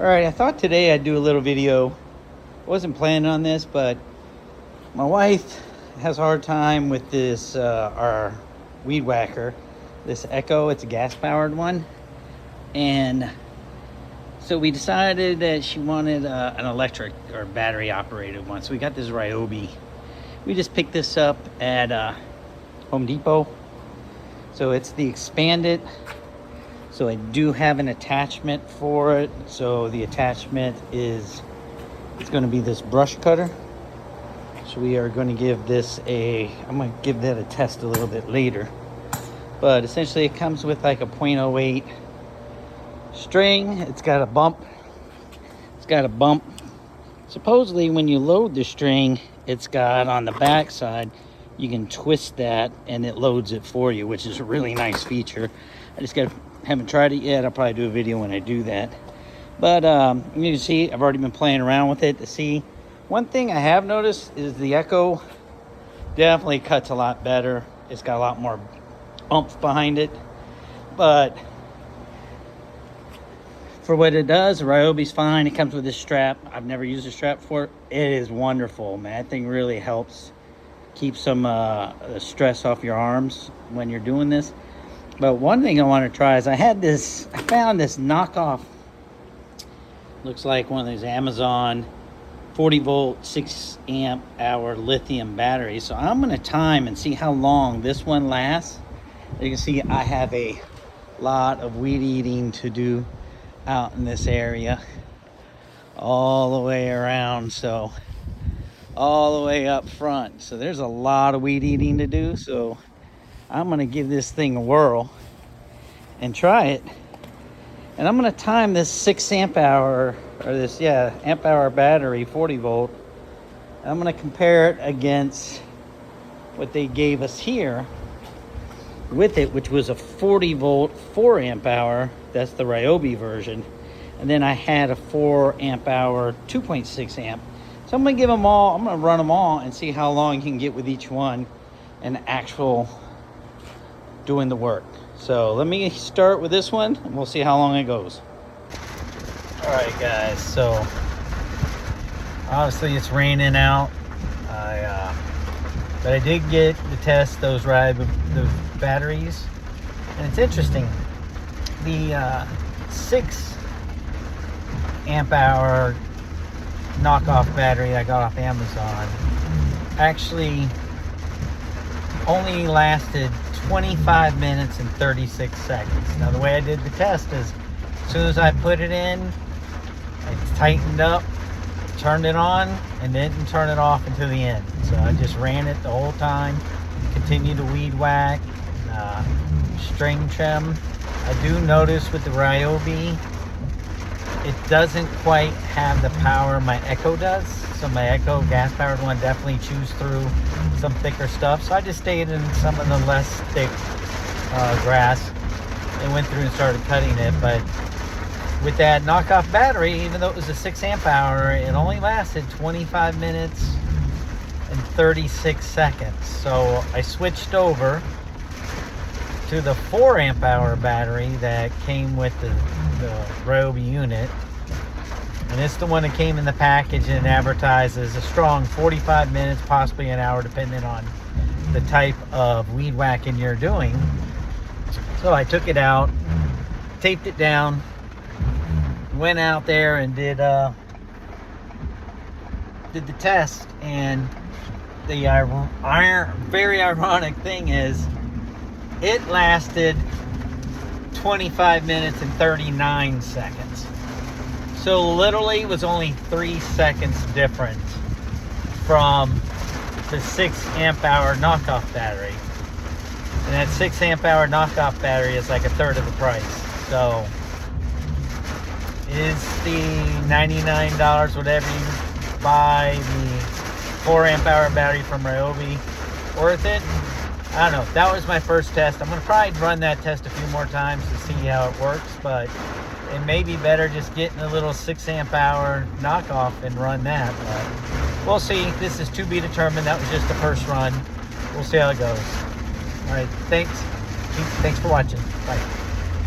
Alright, I thought today I'd do a little video. Wasn't planning on this, but my wife has a hard time with this, our weed whacker. This Echo, it's a gas-powered one. And so we decided that she wanted an electric or battery-operated one. So we got this Ryobi. We just picked this up at Home Depot. So it's the expanded. So I do have an attachment for it. So the attachment is, it's going to be this brush cutter. So we are going to give this I'm going to give that a test a little bit later. But essentially it comes with like a 0.08 string. It's got a bump. Supposedly when you load the string, it's got on the back side, you can twist that and it loads it for you, which is a really nice feature. Haven't tried it yet. I'll probably do a video when I do that. But you can see I've already been playing around with it to see. One thing I have noticed is the Echo definitely cuts a lot better. It's got a lot more oomph behind it. But for what it does, the Ryobi's fine. It comes with this strap. I've never used a strap for it. It is wonderful, man. That thing really helps keep some stress off your arms when you're doing this. But one thing I want to try is I found this knockoff, looks like one of those Amazon 40 volt 6 amp hour lithium batteries. So I'm going to time and see how long this one lasts. You can see I have a lot of weed eating to do out in this area all the way around, so all the way up front. So there's a lot of weed eating to do. So I'm gonna give this thing a whirl and try it. And I'm gonna time this 6 amp hour, or this, amp hour battery, 40 volt. I'm gonna compare it against what they gave us here with it, which was a 40 volt 4 amp hour. That's the Ryobi version. And then I had a 4 amp hour 2.6 amp. So I'm gonna give them all, I'm gonna run them all and see how long you can get with each one and actual doing the work. So let me start with this one and we'll see how long it goes. All right guys, so obviously it's raining out. But I did get to test those batteries, and it's interesting. The 6 amp hour knockoff battery I got off Amazon actually only lasted 25 minutes and 36 seconds. Now the way I did the test is, as soon as I put it in, I tightened up, turned it on, and didn't turn it off until the end. So I just ran it the whole time, continued to weed whack, string trim. I do notice with the Ryobi, it doesn't quite have the power my Echo does. So my Echo gas-powered one definitely chews through some thicker stuff. So I just stayed in some of the less thick grass and went through and started cutting it. But with that knockoff battery, even though it was a 6 amp hour, it only lasted 25 minutes and 36 seconds. So I switched over to the 4 amp hour battery that came with the Ryobi unit. And it's the one that came in the package and advertises a strong 45 minutes, possibly an hour, depending on the type of weed whacking you're doing. So I took it out, taped it down, went out there and did the test. And the very ironic thing is, it lasted 25 minutes and 39 seconds. So literally it was only 3 seconds different from the 6 amp hour knockoff battery. And that 6 amp hour knockoff battery is like a third of the price. So is the $99, whatever you buy the 4 amp hour battery from Ryobi, worth it? I don't know. That was my first test. I'm going to probably run that test a few more times to see how it works, but it may be better just getting a little 6 amp hour knockoff and run that. But we'll see. This is to be determined. That was just the first run. We'll see how it goes. All right. Thanks for watching. Bye.